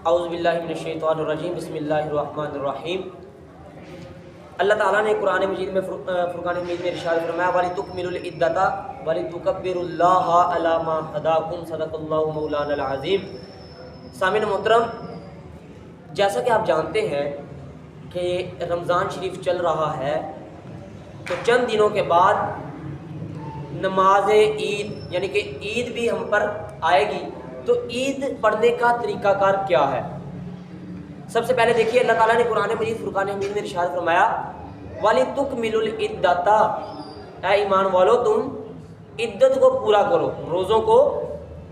اعوذ باللہ من الشیطان الرجیم، بسم اللہ الرحمن الرحیم۔ اللہ تعالیٰ نے قرآن مجید میں فرقان حمید میں ارشاد فرمایا وَلِتُكْمِلُوا الْعِدَّةَ وَلِتُكَبِّرُوا اللَّهَ عَلَى مَا هَدَاكُمْ صدق اللہ مولانا العظیم۔ سامعین محترم، جیسا کہ آپ جانتے ہیں کہ رمضان شریف چل رہا ہے، تو چند دنوں کے بعد نماز عید یعنی کہ عید بھی ہم پر آئے گی، تو عید پڑھنے کا طریقہ کار کیا ہے؟ سب سے پہلے دیکھیے، اللہ تعالیٰ نے قرآن مجید فرقان حمید میں ارشاد فرمایا وَلِتُكْمِلُوا الْعِدَّةَ، اے ایمان والو تم عدت کو پورا کرو، روزوں کو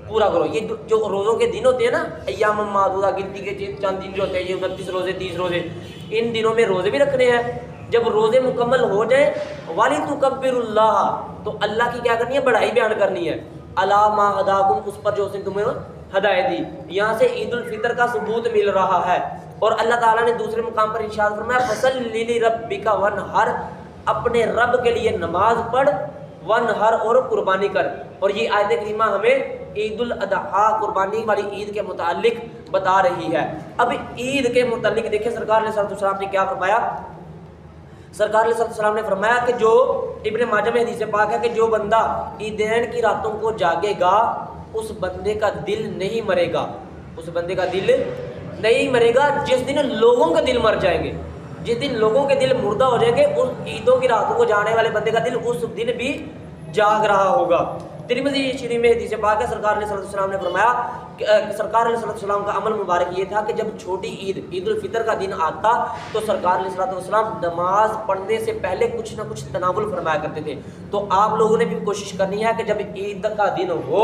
پورا کرو۔ یہ جو روزوں کے دن ہوتے ہیں نا، ایام معدودہ، گنتی کے چند دن جو ہوتے ہیں، یہ 29 روزے 30 روزے، ان دنوں میں روزے بھی رکھنے ہیں۔ جب روزے مکمل ہو جائیں وَلِتُكَبِّرُوا اللَّهَ، تو اللہ کی کیا کرنی ہے؟ بڑائی بیان کرنی ہے، عَلَىٰ مَا هَدَاكُمْ، اس پر جو اس نے تمہیں ہدایت دی۔ یہاں سے عید الفطر کا ثبوت مل رہا ہے۔ اور اللہ تعالیٰ نے دوسرے مقام پر ارشاد فرمایا فَصَلِّ لِرَبِّكَ وَانْحَرْ، اپنے رب کے لیے نماز پڑھ، وانحر، اور قربانی کر۔ اور یہ آیت کریمہ ہمیں عید الاضحیٰ، قربانی والی عید کے متعلق بتا رہی ہے۔ اب عید کے متعلق دیکھیں سرکار علیہ السلام نے کیا فرمایا۔ سرکار علیہ السلام نے فرمایا کہ جو ابن ماجہ میں حدیث پاک ہے کہ جو بندہ عیدین کی راتوں کو جاگے گا، اس بندے کا دل نہیں مرے گا، اس بندے کا دل نہیں مرے گا جس دن لوگوں کے دل مر جائیں گے، جس دن لوگوں کے دل مردہ ہو جائیں گے، اس عیدوں کی راتوں کو جانے والے بندے کا دل اس دن بھی جاگ رہا ہوگا۔ ترمذی شریف میں حدیث پاک ہے، سرکار علیہ السلام نے فرمایا کہ سرکار علیہ السلام کا عمل مبارک یہ تھا کہ جب چھوٹی عید عید الفطر کا دن آتا تو سرکار علیہ السلام نماز پڑھنے سے پہلے کچھ نہ کچھ تناول فرمایا کرتے تھے۔ تو آپ لوگوں نے بھی کوشش کرنی ہے کہ جب عید کا دن ہو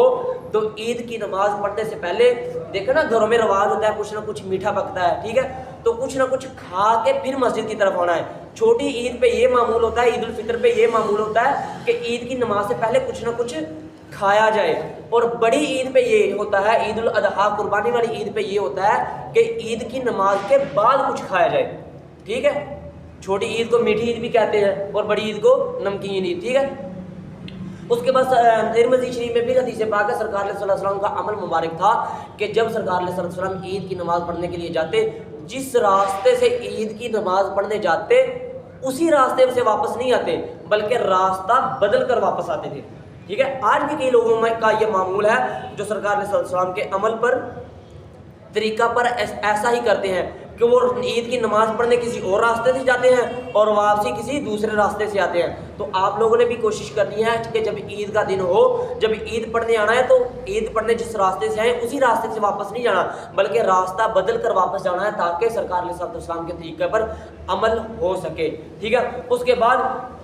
تو عید کی نماز پڑھنے سے پہلے، دیکھیں نا گھروں میں رواج ہوتا ہے کچھ نہ کچھ میٹھا پکتا ہے، ٹھیک ہے، تو کچھ نہ کچھ کھا کے پھر مسجد کی طرف آنا ہے۔ چھوٹی عید پہ یہ معمول ہوتا ہے، عید الفطر پہ یہ معمول ہوتا ہے کہ عید کی نماز سے پہلے کچھ نہ کچھ کھایا جائے۔ اور بڑی عید پہ یہ ہوتا ہے، عید الاضحیٰ قربانی والی عید پہ یہ ہوتا ہے کہ عید کی نماز کے بعد کچھ کھایا جائے، ٹھیک ہے۔ چھوٹی عید کو میٹھی عید بھی کہتے ہیں اور بڑی عید کو نمکین عید، ٹھیک ہے۔ اس کے بعد ترمذی شریف میں بھی حدیث پاک ہے، سرکار علیہ السلام کا عمل مبارک تھا کہ جب سرکار علیہ السلام عید کی نماز پڑھنے کے لیے جاتے، جس راستے سے عید کی نماز پڑھنے جاتے اسی راستے سے واپس نہیں آتے بلکہ راستہ بدل کر واپس آتے تھے، ٹھیک ہے۔ آج بھی کئی لوگوں کا یہ معمول ہے جو سرکار علیہ السلام کے عمل پر، طریقہ پر ایسا ہی کرتے ہیں کہ وہ عید کی نماز پڑھنے کسی اور راستے سے جاتے ہیں اور واپسی کسی دوسرے راستے سے آتے ہیں۔ تو آپ لوگوں نے بھی کوشش کرنی ہے کہ جب عید کا دن ہو، جب عید پڑھنے آنا ہے تو عید پڑھنے جس راستے سے آئیں اسی راستے سے واپس نہیں جانا بلکہ راستہ بدل کر واپس جانا ہے تاکہ سرکار علیہ السلام کے طریقے پر عمل ہو سکے، ٹھیک ہے۔ اس کے بعد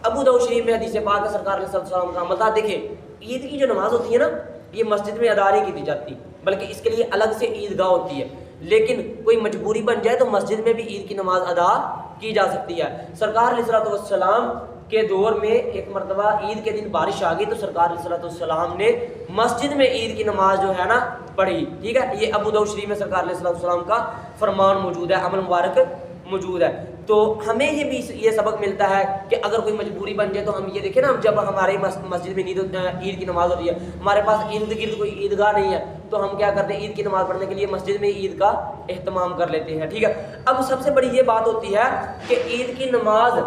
ابو داؤد شریف میں حدیث پاک ہے، سرکار علیہ السلام کا عمل تھا۔ دیکھیں عید کی جو نماز ہوتی ہے نا، یہ مسجد میں ادا نہیں کی جاتی بلکہ اس کے لیے الگ سے عیدگاہ ہوتی ہے، لیکن کوئی مجبوری بن جائے تو مسجد میں بھی عید کی نماز ادا کی جا سکتی ہے۔ سرکار علیہ السلام کے دور میں ایک مرتبہ عید کے دن بارش آ گئی تو سرکار علیہ السلام نے مسجد میں عید کی نماز جو ہے نا پڑھی، ٹھیک ہے۔ یہ ابو داؤد شریف میں سرکار علیہ السلام کا فرمان موجود ہے، عمل مبارک موجود ہے۔ تو ہمیں یہ سبق ملتا ہے کہ اگر کوئی مجبوری بن جائے تو ہم یہ دیکھیں نا، جب ہماری مسجد میں عید کی نماز ہوتی ہے، ہمارے پاس ارد گرد کوئی عیدگاہ نہیں ہے تو ہم کیا کرتے ہیں، عید کی نماز پڑھنے کے لیے مسجد میں عید کا اہتمام کر لیتے ہیں، ٹھیک ہے۔ اب سب سے بڑی یہ بات ہوتی ہے کہ عید کی نماز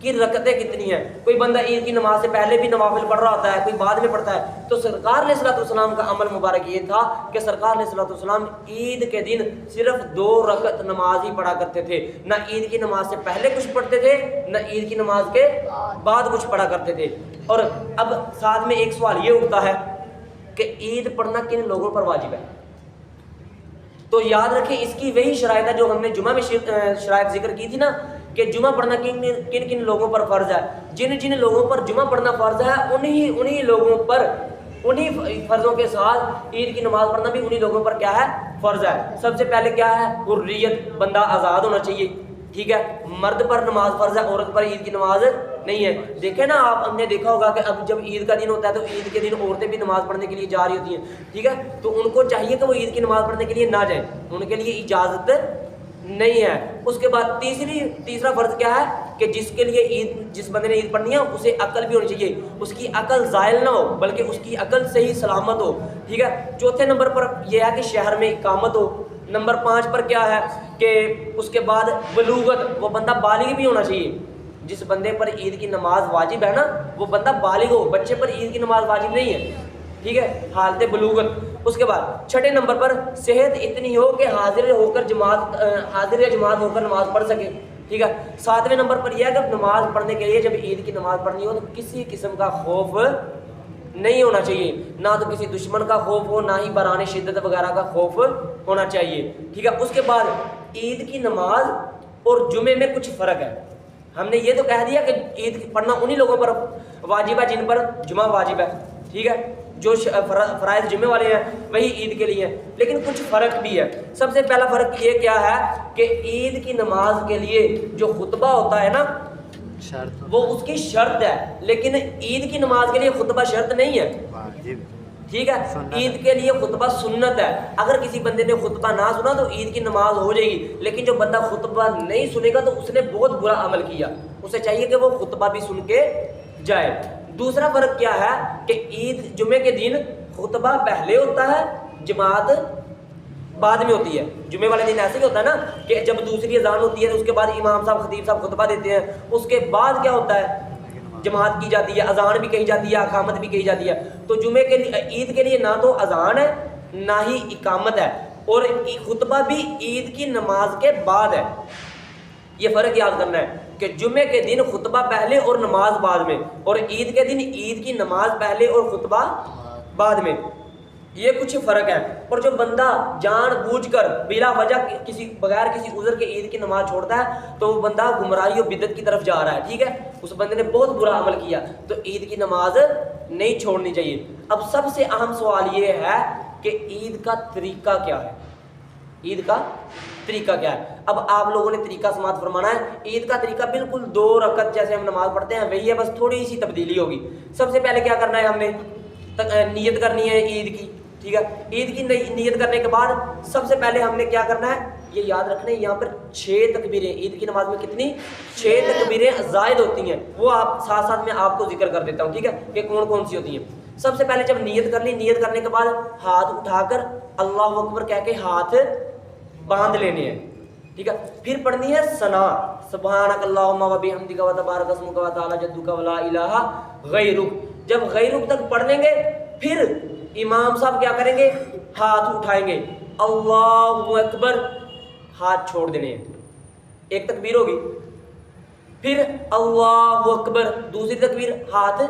کی رکعتیں کتنی ہیں۔ کوئی بندہ عید کی نماز سے پہلے بھی نوافل پڑھ رہا ہوتا ہے، کوئی بعد میں پڑھتا ہے۔ تو سرکار علیہ السلام کا عمل مبارک یہ تھا کہ سرکار علیہ السلام عید کے دن صرف 2 رکعت نماز ہی پڑھا کرتے تھے، نہ عید کی نماز سے پہلے کچھ پڑھتے تھے نہ عید کی نماز کے بعد کچھ پڑھا کرتے تھے۔ اور اب ساتھ میں ایک سوال یہ اٹھتا ہے کہ عید پڑھنا کن لوگوں پر واجب ہے؟ تو یاد رکھیں اس کی وہی شرائط ہے جو ہم نے جمعہ میں شرائط ذکر کی تھی نا، کہ جمعہ پڑھنا کن کن لوگوں پر فرض ہے۔ جن لوگوں پر جمعہ پڑھنا فرض ہے انہی لوگوں پر، انہی فرضوں کے ساتھ عید کی نماز پڑھنا بھی انہی لوگوں پر کیا ہے؟ فرض ہے۔ سب سے پہلے کیا ہے؟ حریت، بندہ آزاد ہونا چاہیے، ٹھیک ہے۔ مرد پر نماز فرض ہے، عورت پر عید کی نماز نہیں ہے۔ دیکھیں نا آپ، ہم نے دیکھا ہوگا کہ اب جب عید کا دن ہوتا ہے تو عید کے دن عورتیں بھی نماز پڑھنے کے لیے جا رہی ہوتی ہیں، ٹھیک ہے۔ تو ان کو چاہیے کہ وہ عید کی نماز پڑھنے کے لیے نہ جائیں، ان کے لیے اجازت نہیں ہے۔ اس کے بعد تیسرا فرض کیا ہے کہ جس کے لیے عید، جس بندے نے عید پڑھنی ہے اسے عقل بھی ہونی چاہیے، اس کی عقل زائل نہ ہو بلکہ اس کی عقل صحیح سلامت ہو، ٹھیک ہے۔ چوتھے نمبر پر یہ ہے کہ شہر میں اقامت ہو، نمبر 5 پر کیا ہے کہ اس کے بعد بلوغت، وہ بندہ بالغ بھی ہونا چاہیے. جس بندے پر عید کی نماز واجب ہے نا وہ بندہ بالغ ہو، بچے پر عید کی نماز واجب نہیں ہے. ٹھیک ہے، حالت بلوغت. اس کے بعد 6 نمبر پر صحت اتنی ہو کہ حاضر یا جماعت ہو کر نماز پڑھ سکے. ٹھیک ہے. 7ویں نمبر پر یہ ہے کہ نماز پڑھنے کے لیے جب عید کی نماز پڑھنی ہو تو کسی قسم کا خوف نہیں ہونا چاہیے، نہ تو کسی دشمن کا خوف ہو، نہ ہی باران شدت وغیرہ کا خوف ہونا چاہیے. ٹھیک ہے. اس کے بعد عید کی نماز اور جمعے میں کچھ فرق ہے. ہم نے یہ تو کہہ دیا کہ عید پڑھنا انہی لوگوں پر واجب ہے جن پر جمعہ واجب ہے. ٹھیک ہے، جو فرائض جمعے والے ہیں وہی عید کے لیے ہیں، لیکن کچھ فرق بھی ہے. سب سے پہلا فرق یہ کیا ہے کہ عید کی نماز کے لیے جو خطبہ ہوتا ہے نا وہ اس کی شرط ہے، لیکن عید کی نماز کے لیے خطبہ شرط نہیں ہے. ٹھیک ہے، عید کے لیے خطبہ سنت ہے. اگر کسی بندے نے خطبہ نہ سنا تو عید کی نماز ہو جائے گی، لیکن جو بندہ خطبہ نہیں سنے گا تو اس نے بہت برا عمل کیا. اسے چاہیے کہ وہ خطبہ بھی سن کے جائے. دوسرا فرق کیا ہے کہ عید جمعے کے دن خطبہ پہلے ہوتا ہے، جماعت بعد میں ہوتی ہے. جمعے والے دن ایسے ہی ہوتا ہے نا کہ جب دوسری اذان ہوتی ہے تو اس کے بعد امام صاحب خطیب صاحب خطبہ دیتے ہیں، اس کے بعد کیا ہوتا ہے جماعت کی جاتی ہے، اذان بھی کہی جاتی ہے، اقامت بھی کہی جاتی ہے. تو جمعے کے لیے عید کے لیے نہ تو اذان ہے نہ ہی اقامت ہے، اور خطبہ بھی عید کی نماز کے بعد ہے. یہ فرق یاد کرنا ہے کہ جمعے کے دن خطبہ پہلے اور نماز بعد میں، اور عید کے دن عید کی نماز پہلے اور خطبہ بعد میں. یہ کچھ فرق ہے. اور جو بندہ جان بوجھ کر بلا وجہ بغیر کسی عذر کے عید کی نماز چھوڑتا ہے تو وہ بندہ گمراہی اور بدعت کی طرف جا رہا ہے. ٹھیک ہے، اس بندے نے بہت برا عمل کیا، تو عید کی نماز نہیں چھوڑنی چاہیے. اب سب سے اہم سوال یہ ہے کہ عید کا طریقہ کیا ہے. عید کا طریقہ کیا ہے؟ اب آپ لوگوں نے طریقہ سماعت فرمانا ہے. عید کا طریقہ بالکل 2 رکعت جیسے ہم نماز پڑھتے ہیں وہی ہے، بس تھوڑی سی تبدیلی ہوگی. سب سے پہلے کیا کرنا ہے، ہم نے نیت کرنی ہے عید کی. ٹھیک ہے، عید کی نیت کرنے کے بعد سب سے پہلے ہم نے کیا کرنا ہے، یہ یاد رکھنا ہے یہاں پر 6 تکبیریں. عید کی نماز میں کتنی؟ 6 تکبیریں زائد ہوتی ہیں. وہ آپ ساتھ ساتھ میں آپ کو ذکر کر دیتا ہوں. ٹھیک ہے، کہ کون کون سی ہوتی ہیں. سب سے پہلے جب نیت کر لی، نیت کرنے کے بعد ہاتھ اٹھا کر اللہ اکبر کہہ کے ہاتھ باندھ لینے ہیں. ٹھیک ہے، پھر پڑھنی ہے ثنا، سبحانک اللہم و بحمدک و تبارک اسمک و تعالی جدک و لا الہ غیرک. جب غیرک تک پڑھ لیں گے پھر امام صاحب کیا کریں گے، ہاتھ اٹھائیں گے، اللہ اکبر، ہاتھ چھوڑ دینے ہیں. ایک تکبیر ہوگی، پھر اللہ اکبر، دوسری تکبیر، ہاتھ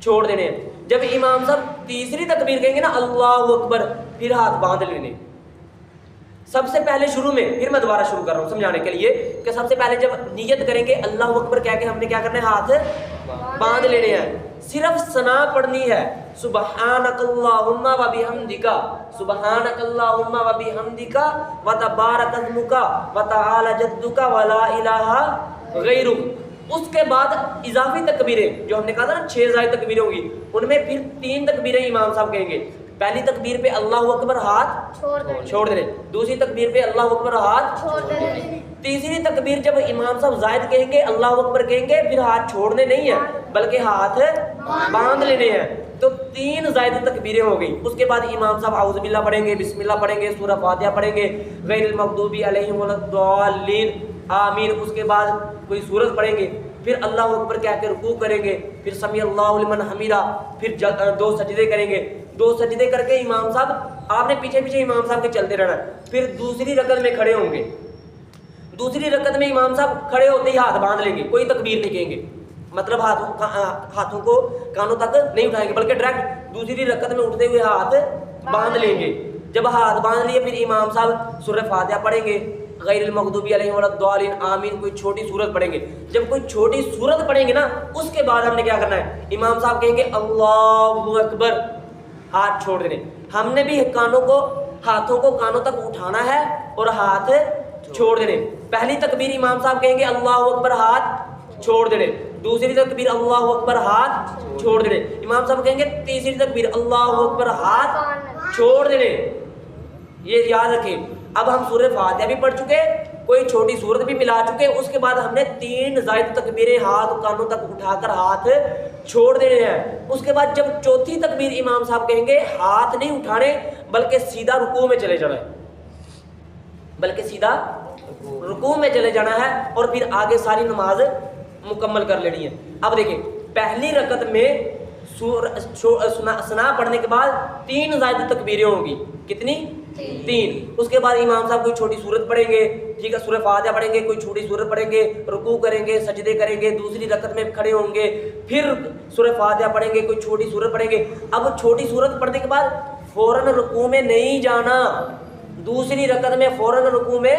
چھوڑ دینے ہیں. جب امام صاحب تیسری تکبیر کہیں گے نا اللہ اکبر، پھر ہاتھ باندھ لینے. سب سے پہلے شروع میں، پھر میں دوبارہ شروع کر رہا ہوں سمجھانے کے لیے کہ سب سے پہلے جب نیت کریں گے اللہ اکبر کہہ کے ہم نے کیا کرنا ہے، ہاتھ باندھ لینے ہیں. صرف ثنا پڑھنی ہے، سبحانک اللہم و بحمدک، سبحانک اللہم و بحمدک و تبارک اسمک و تعالی جدک و لا الہ غیرک. اس کے بعد اضافی تکبیریں جو ہم نے کہا تھا نا 6 زائد تکبیریں ہوں گی، ان میں پھر 3 تکبیریں امام صاحب کہیں گے. پہلی تکبیر پہ اللہ اکبر ہاتھ چھوڑ دینے، دوسری تکبیر پہ اللہ اکبر ہاتھ چھوڑ دینے، تیسری تکبیر جب امام صاحب زائد کہیں گے اللہ اکبر کہیں گے پھر ہاتھ چھوڑنے نہیں ہیں بلکہ ہاتھ باندھ لینے ہیں. تو 3 زائد تکبیریں ہو گئی. اس کے بعد امام صاحب اعوذ باللہ پڑھیں گے، بسم اللہ پڑھیں گے، سورہ فاتحہ پڑھیں گے، غیر المغضوب علیہم ولا الضالین آمین. اس کے بعد کوئی سورت پڑھیں گے، پھر اللہ اکبر کہہ کے رکوع کریں گے، پھر سمیع اللہ لمن حمیدہ، پھر 2 سجدے کریں گے. 2 سجدے کر کے امام صاحب، آپ نے پیچھے پیچھے امام صاحب کے چلتے رہنا. پھر دوسری رکعت میں کھڑے ہوں گے. دوسری رکعت میں امام صاحب کھڑے ہوتے ہی ہاتھ باندھ لیں گے، کوئی تکبیر نہیں کہیں گے، مطلب ہاتھوں کو کانوں تک نہیں اٹھائیں گے بلکہ ڈائریکٹ دوسری رکعت میں اٹھتے ہوئے ہاتھ باندھ لیں گے. جب ہاتھ باندھ لیے پھر امام صاحب سورہ فاتحہ پڑھیں گے، غیر المغضوب علیہم ولا الضالین آمین، کوئی چھوٹی سورت پڑھیں گے. جب کوئی چھوٹی سورت پڑھیں گے نا اس کے بعد ہم نے کیا کرنا ہے، امام صاحب کہیں گے اللہ اکبر، ہاتھ چھوڑ دینے. ہم نے بھی ہاتھوں کو کانوں تک اٹھانا ہے اور ہاتھ چھوڑ دینے. پہلی تکبیر امام صاحب کہیں گے اللہ اکبر، ہاتھ چھوڑ دینے. دوسری تکبیر اللہ اکبر، ہاتھ چھوڑ دینے. امام صاحب کہیں گے تیسری تکبیر اللہ اکبر، ہاتھ چھوڑ دینے. یہ یاد رکھیں. اب ہم سورہ فاتحہ بھی پڑھ چکے، کوئی چھوٹی سورت بھی ملا چکے. اس کے بعد ہم نے 3 زائد تکبیریں ہاتھ کانوں تک اٹھا کر ہاتھ چھوڑ دینے ہیں. اس کے بعد جب چوتھی تکبیر امام صاحب کہیں گے ہاتھ نہیں اٹھانے بلکہ سیدھا رکوع میں چلے جانا ہے. بلکہ سیدھا رکوع میں چلے جانا ہے اور پھر آگے ساری نماز مکمل کر لینی ہے۔ اب دیکھیں پہلی رکعت میں ثنا پڑھنے کے بعد 3 زائد تکبیریں ہوں گی، کتنی؟ 3۔ اس کے بعد امام صاحب کوئی چھوٹی سورت پڑھیں گے، ٹھیک ہے، سورہ فاتحہ پڑھیں گے، کوئی چھوٹی سورت پڑھیں گے، رکوع کریں گے، سجدے کریں گے، دوسری رکعت میں کھڑے ہوں گے، پھر سورہ فاتحہ پڑھیں گے، کوئی چھوٹی سورت پڑھیں گے۔ اب چھوٹی سورت پڑھنے کے بعد فوراً رکوع میں نہیں جانا، دوسری رکعت میں فوراً رکوع میں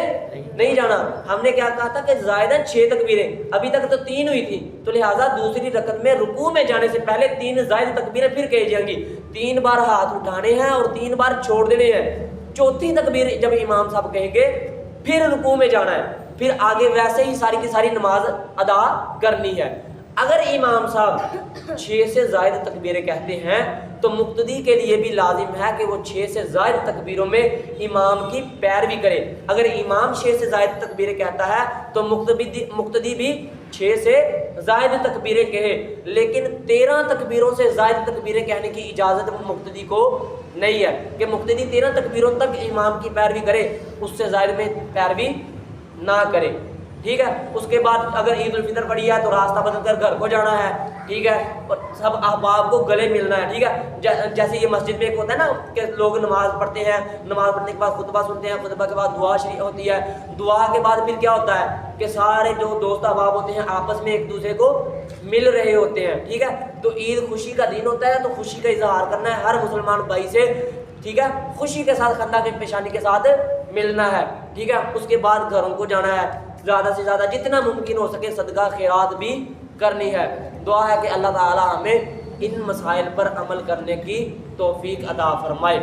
نہیں جانا۔ ہم نے کیا کہا تھا کہ زائداً 6 تکبیریں، ابھی تک تو 3 ہوئی تھی، تو لہٰذا دوسری رکعت میں رکوع میں جانے سے پہلے 3 زائد تکبیریں پھر کہی جائیں گی، 3 بار ہاتھ اٹھانے ہیں اور 3 بار چھوڑ دینے ہیں۔ چوتھی تکبیر جب امام صاحب کہیں گے پھر رکوع میں جانا ہے، پھر آگے ویسے ہی ساری کی ساری نماز ادا کرنی ہے۔ اگر امام صاحب 6 سے زائد تکبیریں کہتے ہیں تو مقتدی کے لیے بھی لازم ہے کہ وہ 6 سے زائد تکبیروں میں امام کی پیروی کرے۔ اگر امام 6 سے زائد تکبیریں کہتا ہے تو مقتدی بھی 6 سے زائد تکبیریں کہے، لیکن 13 تکبیروں سے زائد تکبیریں کہنے کی اجازت مقتدی کو نہیں ہے کہ مقتدی 13 تکبیروں تک امام کی پیروی کرے، اس سے زائد میں پیروی نہ کرے، ٹھیک ہے۔ اس کے بعد اگر عید الفطر پڑی ہے تو راستہ بدل کر گھر کو جانا ہے، ٹھیک ہے، اور سب احباب کو گلے ملنا ہے، ٹھیک ہے۔ جیسے یہ مسجد میں ایک ہوتا ہے نا کہ لوگ نماز پڑھتے ہیں، نماز پڑھنے کے بعد خطبہ سنتے ہیں، خطبہ کے بعد دعا شریف ہوتی ہے، دعا کے بعد پھر کیا ہوتا ہے کہ سارے جو دوست احباب ہوتے ہیں آپس میں ایک دوسرے کو مل رہے ہوتے ہیں، ٹھیک ہے۔ تو عید خوشی کا دن ہوتا ہے، تو خوشی کا اظہار کرنا ہے ہر مسلمان بھائی سے، ٹھیک ہے، خوشی کے ساتھ خندہ کے پیشانی کے ساتھ ملنا ہے، ٹھیک ہے۔ اس کے بعد گھروں کو جانا ہے، زیادہ سے زیادہ جتنا ممکن ہو سکے صدقہ خیرات بھی کرنی ہے۔ دعا ہے کہ اللہ تعالی ہمیں ان مسائل پر عمل کرنے کی توفیق عطا فرمائے۔